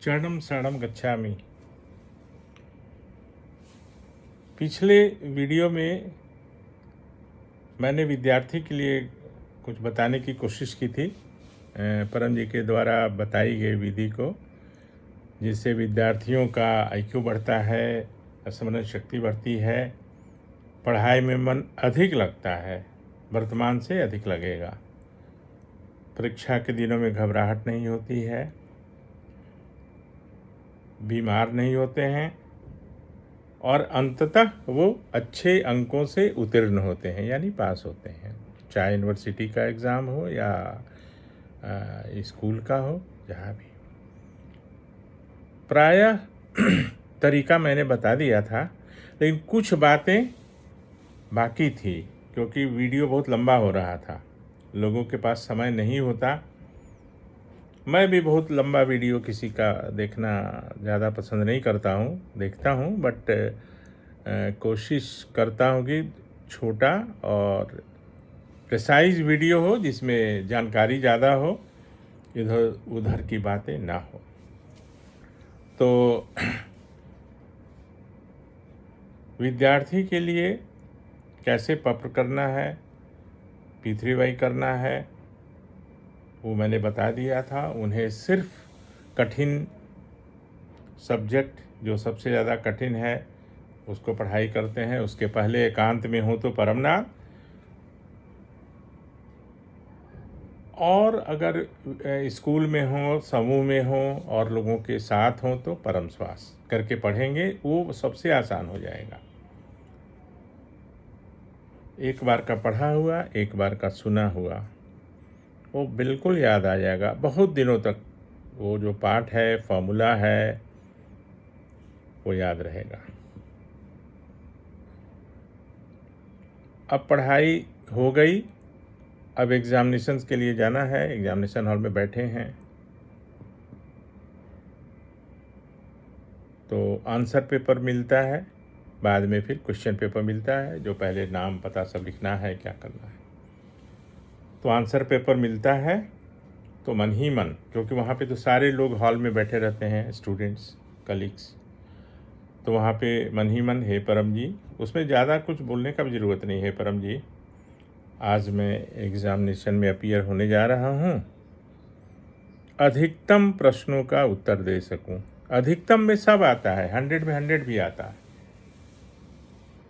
चरणम शरणम गच्छामि। पिछले वीडियो में मैंने विद्यार्थी के लिए कुछ बताने की कोशिश की थी, परम जी के द्वारा बताई गई विधि को, जिससे विद्यार्थियों का आईक्यू बढ़ता है, स्मरण शक्ति बढ़ती है, पढ़ाई में मन अधिक लगता है, वर्तमान से अधिक लगेगा, परीक्षा के दिनों में घबराहट नहीं होती है, बीमार नहीं होते हैं और अंततः वो अच्छे अंकों से उत्तीर्ण होते हैं, यानी पास होते हैं। चाहे यूनिवर्सिटी का एग्ज़ाम हो या स्कूल का हो, जहाँ भी। प्रायः तरीका मैंने बता दिया था, लेकिन कुछ बातें बाकी थी, क्योंकि वीडियो बहुत लंबा हो रहा था, लोगों के पास समय नहीं होता। मैं भी बहुत लंबा वीडियो किसी का देखना ज़्यादा पसंद नहीं करता हूँ, देखता हूँ, बट कोशिश करता हूँ कि छोटा और प्रिसाइज वीडियो हो, जिसमें जानकारी ज़्यादा हो, इधर उधर की बातें ना हो। तो विद्यार्थी के लिए कैसे पप्र करना है, P3Y करना है, वो मैंने बता दिया था। उन्हें सिर्फ कठिन सब्जेक्ट जो सबसे ज़्यादा कठिन है उसको पढ़ाई करते हैं, उसके पहले एकांत में हो तो परमनाथ, और अगर स्कूल में हो, समूह में हो और लोगों के साथ हो तो परम श्वास करके पढ़ेंगे, वो सबसे आसान हो जाएगा। एक बार का पढ़ा हुआ, एक बार का सुना हुआ, वो बिल्कुल याद आ जाएगा बहुत दिनों तक। वो जो पाठ है, फॉर्मूला है, वो याद रहेगा। अब पढ़ाई हो गई, अब एग्ज़ामिनेशंस के लिए जाना है। एग्ज़ामिनेशन हॉल में बैठे हैं, तो आंसर पेपर मिलता है, बाद में फिर क्वेश्चन पेपर मिलता है, जो पहले नाम पता सब लिखना है, क्या करना है। तो आंसर पेपर मिलता है तो मन ही मन, क्योंकि वहाँ पे तो सारे लोग हॉल में बैठे रहते हैं, स्टूडेंट्स, कलीग्स, तो वहाँ पे मन ही मन, हे परम जी, उसमें ज़्यादा कुछ बोलने का भी ज़रूरत नहीं है। परम जी, आज मैं एग्ज़ामिनेशन में अपीयर होने जा रहा हूँ, अधिकतम प्रश्नों का उत्तर दे सकूँ। अधिकतम में सब आता है, 100 में 100 भी आता है।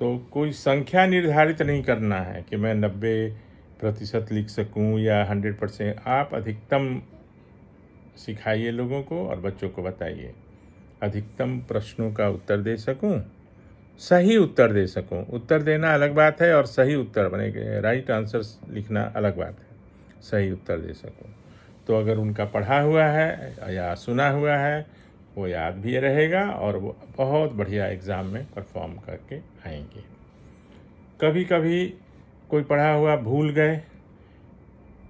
तो कोई संख्या निर्धारित नहीं करना है कि मैं 90% लिख सकूं या 100%। आप अधिकतम सिखाइए लोगों को और बच्चों को बताइए, अधिकतम प्रश्नों का उत्तर दे सकूं, सही उत्तर दे सकूं। उत्तर देना अलग बात है और सही उत्तर बने, राइट आंसर्स लिखना अलग बात है, सही उत्तर दे सकूं। तो अगर उनका पढ़ा हुआ है या सुना हुआ है, वो याद भी रहेगा और वो बहुत बढ़िया एग्ज़ाम में परफॉर्म करके आएंगे। कभी कभी कोई पढ़ा हुआ भूल गए,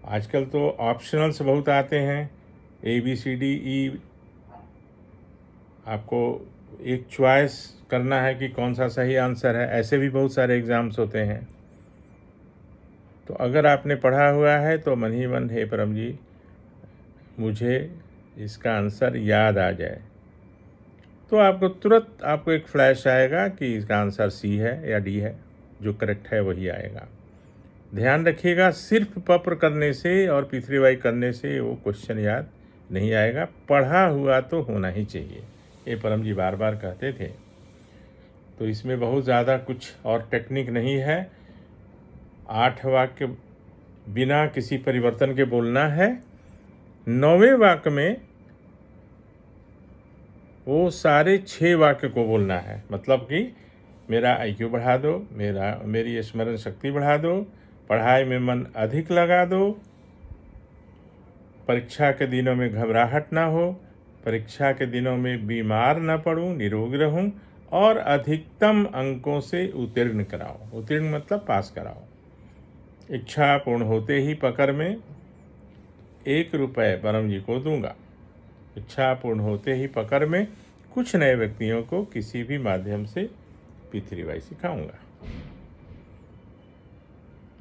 आजकल तो ऑप्शनल्स बहुत आते हैं, ABCDE, आपको एक चॉइस करना है कि कौन सा सही आंसर है। ऐसे भी बहुत सारे एग्ज़ाम्स होते हैं। तो अगर आपने पढ़ा हुआ है तो मन ही मन, हे परम जी, मुझे इसका आंसर याद आ जाए, तो आपको तुरंत आपको एक फ्लैश आएगा कि इसका आंसर C है या D है, जो करेक्ट है वही आएगा। ध्यान रखिएगा, सिर्फ पप्र करने से और P3Y करने से वो क्वेश्चन याद नहीं आएगा, पढ़ा हुआ तो होना ही चाहिए, ये परम जी बार बार कहते थे। तो इसमें बहुत ज़्यादा कुछ और टेक्निक नहीं है। 8 वाक्य बिना किसी परिवर्तन के बोलना है, 9वें वाक्य में वो सारे 6 वाक्य को बोलना है। मतलब कि मेरा IQ बढ़ा दो, मेरी स्मरण शक्ति बढ़ा दो, पढ़ाई में मन अधिक लगा दो, परीक्षा के दिनों में घबराहट ना हो, परीक्षा के दिनों में बीमार न पड़ूं, निरोग रहूं, और अधिकतम अंकों से उत्तीर्ण कराओ। उत्तीर्ण मतलब पास कराओ। इच्छा पूर्ण होते ही पकड़ में 1 रुपये परम जी को दूंगा। इच्छा पूर्ण होते ही पकड़ में कुछ नए व्यक्तियों को किसी भी माध्यम से P3Y सिखाऊंगा।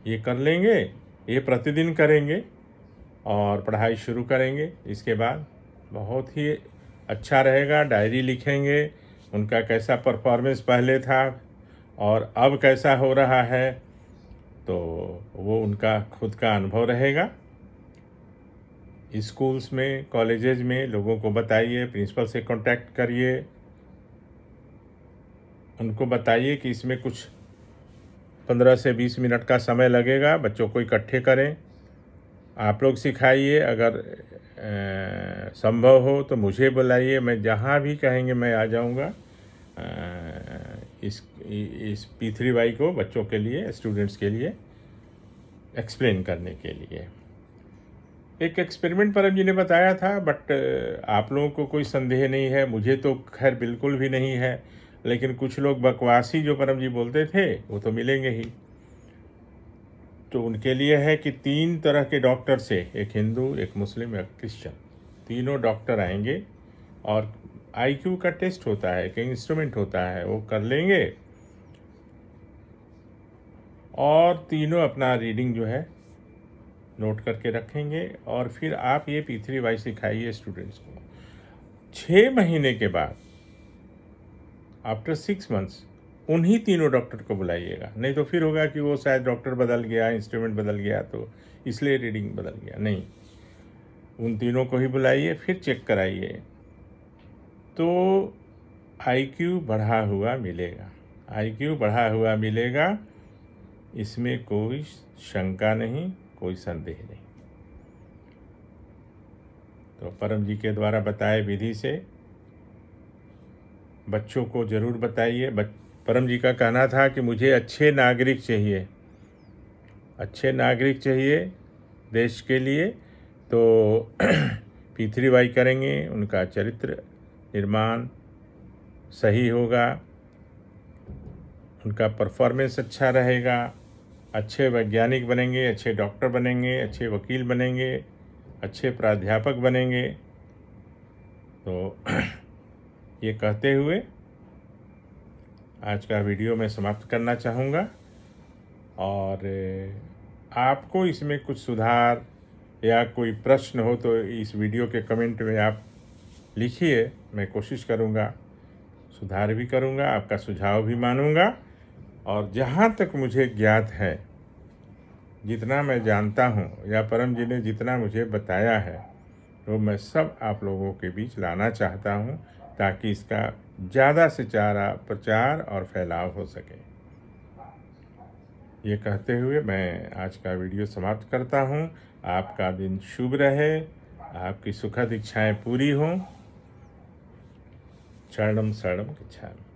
ये कर लेंगे, ये प्रतिदिन करेंगे और पढ़ाई शुरू करेंगे। इसके बाद बहुत ही अच्छा रहेगा। डायरी लिखेंगे उनका कैसा परफॉर्मेंस पहले था और अब कैसा हो रहा है, तो वो उनका खुद का अनुभव रहेगा। स्कूल्स में, कॉलेजेज में लोगों को बताइए, प्रिंसिपल से कांटेक्ट करिए, उनको बताइए कि इसमें कुछ 15 से 20 मिनट का समय लगेगा, बच्चों को इकट्ठे करें, आप लोग सिखाइए। अगर संभव हो तो मुझे बुलाइए, मैं जहाँ भी कहेंगे मैं आ जाऊँगा इस P3Y को बच्चों के लिए, स्टूडेंट्स के लिए एक्सप्लेन करने के लिए। एक एक्सपेरिमेंट परम जी ने बताया था, बट आप लोगों को कोई संदेह नहीं है, मुझे तो खैर बिल्कुल भी नहीं है, लेकिन कुछ लोग बकवासी जो परम जी बोलते थे वो तो मिलेंगे ही। तो उनके लिए है कि 3 तरह के डॉक्टर से, एक हिंदू, एक मुस्लिम, एक क्रिश्चियन, तीनों डॉक्टर आएंगे और IQ का टेस्ट होता है, एक इंस्ट्रूमेंट होता है, वो कर लेंगे और तीनों अपना रीडिंग जो है नोट करके रखेंगे। और फिर आप ये P3Y सिखाइए स्टूडेंट्स को। 6 महीने के बाद, आफ्टर 6 मंथ्स, उन्हीं तीनों डॉक्टर को बुलाइएगा। नहीं तो फिर होगा कि वो शायद डॉक्टर बदल गया, इंस्ट्रूमेंट बदल गया, तो इसलिए रीडिंग बदल गया। नहीं, उन तीनों को ही बुलाइए, फिर चेक कराइए, तो IQ बढ़ा हुआ मिलेगा। IQ बढ़ा हुआ मिलेगा, इसमें कोई शंका नहीं, कोई संदेह नहीं। तो परम जी के द्वारा बताए विधि से बच्चों को ज़रूर बताइए। परम जी का कहना था कि मुझे अच्छे नागरिक चाहिए, अच्छे नागरिक चाहिए देश के लिए। तो P3Y करेंगे, उनका चरित्र निर्माण सही होगा, उनका परफॉर्मेंस अच्छा रहेगा, अच्छे वैज्ञानिक बनेंगे, अच्छे डॉक्टर बनेंगे, अच्छे वकील बनेंगे, अच्छे प्राध्यापक बनेंगे। तो ये कहते हुए आज का वीडियो मैं समाप्त करना चाहूँगा। और आपको इसमें कुछ सुधार या कोई प्रश्न हो तो इस वीडियो के कमेंट में आप लिखिए, मैं कोशिश करूँगा, सुधार भी करूँगा, आपका सुझाव भी मानूँगा। और जहाँ तक मुझे ज्ञात है, जितना मैं जानता हूँ या परम जी ने जितना मुझे बताया है, वो मैं सब आप लोगों के बीच लाना चाहता हूँ, ताकि इसका ज़्यादा से ज़्यादा प्रचार और फैलाव हो सके। ये कहते हुए मैं आज का वीडियो समाप्त करता हूँ। आपका दिन शुभ रहे, आपकी सुखद इच्छाएं पूरी हों। शरणम शरणम गच्छामि।